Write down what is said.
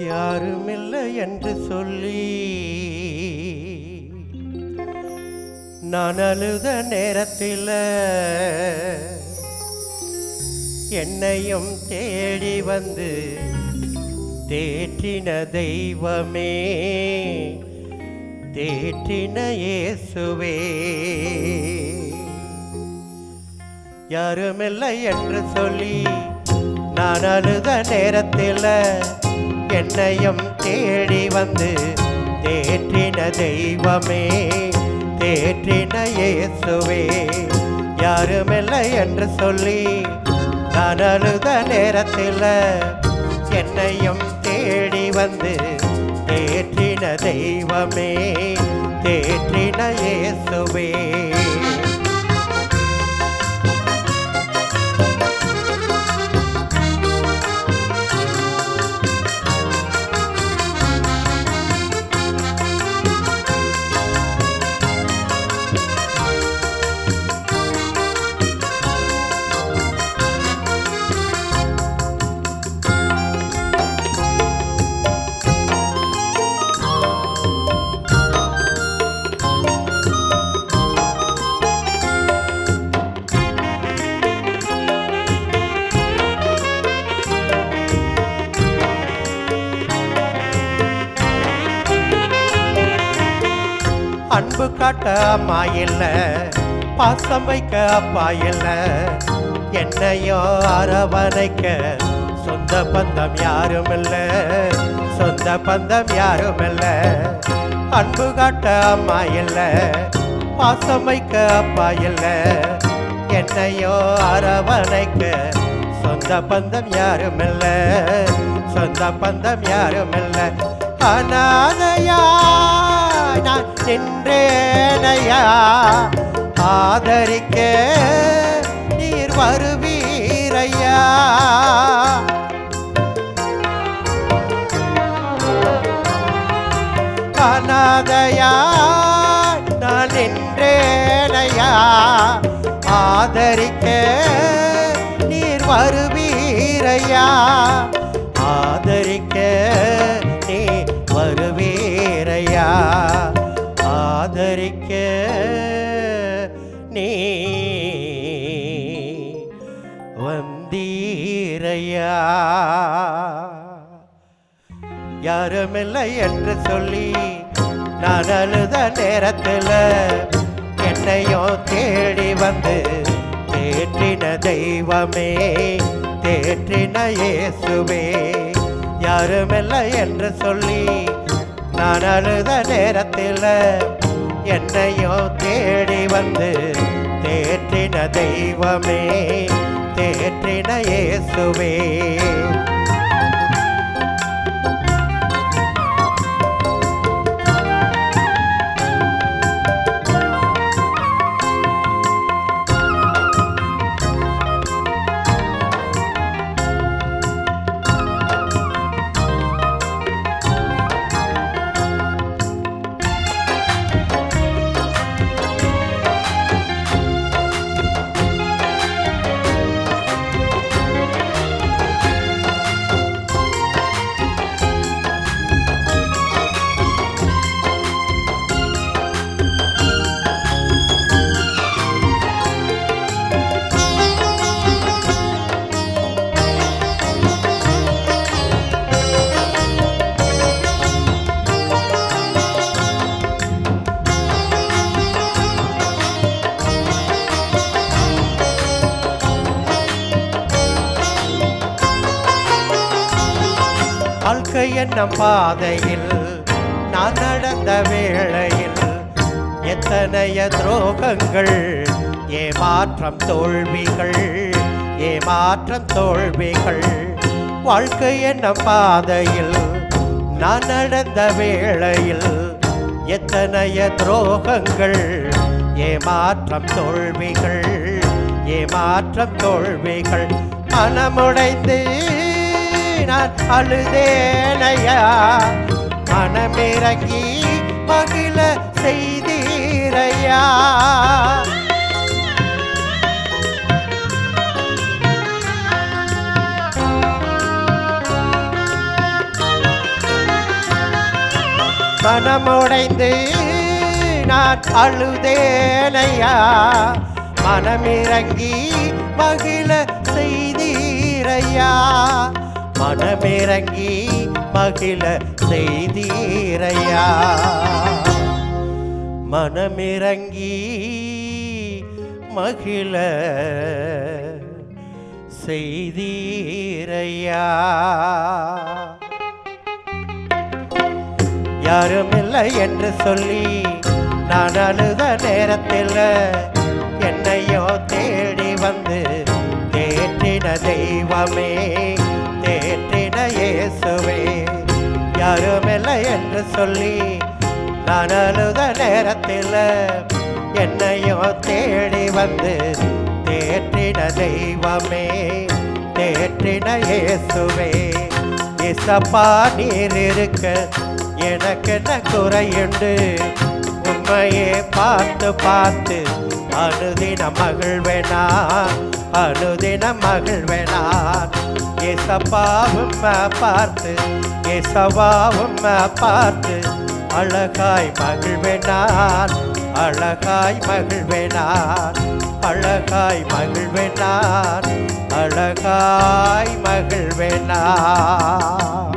யாருமில்லை என்று சொல்லி நான் அழுத நேரத்தில் என்னையும் தேடி வந்து தேற்றின தெய்வமே, தேற்றின இயேசுவே. யாருமில்லை என்று சொல்லி நான் அழுத நேரத்தில் என்னையும் தேடி வந்து தேற்றின தெய்வமே, தேற்றின இயேசுவே. யாருமில்லை என்று சொல்லி நான் அழுத நேரத்தில் என்னையும் தேடி வந்து தேற்றின தெய்வமே, தேற்றின இயேசுவே. அன்பு காட்ட அம்மா இல்ல, பாசம் வைக்க அப்பா இல்ல, என்னையோ அரவணைக்க சொந்த பந்தம் யாரும் இல்ல, சொந்த பந்தம் யாரும் இல்ல. அன்பு காட்ட அம்மா இல்ல, பாசம் வைக்க அப்பா இல்ல, என்னையோ அரவணைக்க சொந்த பந்தம் யாரும் இல்ல, சொந்த பந்தம் யாரும் இல்ல. அநாதையா நான் நின்றேனையா, ஆதரிக்க நீர் வருவீரையா. அநாதையா நான் நின்றேனையா, ஆதரிக்க நீர் வருவீரையா, ஆதரிக்க நீ வருவீரையா, ஆதரிக்க நீ வந்தீரையா. யாருமில்லை என்று சொல்லி நான் அழுத நேரத்தில் என்னையோ தேடி வந்து தேற்றின தெய்வமே, தேற்றின இயேசுவே. யாருமில்லை என்று சொல்லி நான் அழுத நேரத்தில் என்னையோ தேடி வந்து தேற்றின தெய்வமே, தேற்றின இயேசுவே. வாழ்க்கை என்னும் பாதையில் நான் நடந்த வேளையில் எத்தனைய துரோகங்கள், ஏமாற்றம் தோல்விகள், ஏமாற்றம் தோல்விகள். வாழ்க்கை என்னும் பாதையில் நான் நடந்த வேளையில் எத்தனைய துரோகங்கள், ஏமாற்றம் தோல்விகள், ஏமாற்றம் தோல்விகள். மனமுடைந்து நான் அழுதேனையா, மனமிறங்கி மகிழ செய்தீரையா. மனமுடைந்து நான் அழுதேனையா, மனமிறங்கி மகிழ செய்தீரையா, மனமிறங்கி மகிழ செய்தீரையா, மனமிறங்கி மகிழ செய்தீரையா. யாருமில்லை என்று சொல்லி நான் அழுத நேரத்தில் என்னையோ தேடி வந்து தேற்றின தெய்வமே, தேற்றின இயேசுவே. யாருமில்லை என்று சொல்லி நான் அழுத நேரத்தில் என்னையோ தேடி வந்து தேற்றின தெய்வமே, தேற்றின இயேசுவே. இசப்பா நீர் இருக்க எனக்கு என்ன குறையுண்டு, உண்மையே பார்த்து பார்த்து அனுதின மகிழ்வேனான், அனுதின மகிழ்வேனான். இசப்பாவும் பார்த்து, இசவாவும் பார்த்து அழகாய் மகிழ்வேனான், அழகாய் மகிழ்வேனான், அழகாய் மகிழ்வேனான், அழகாய் மகிழ்வேனான்.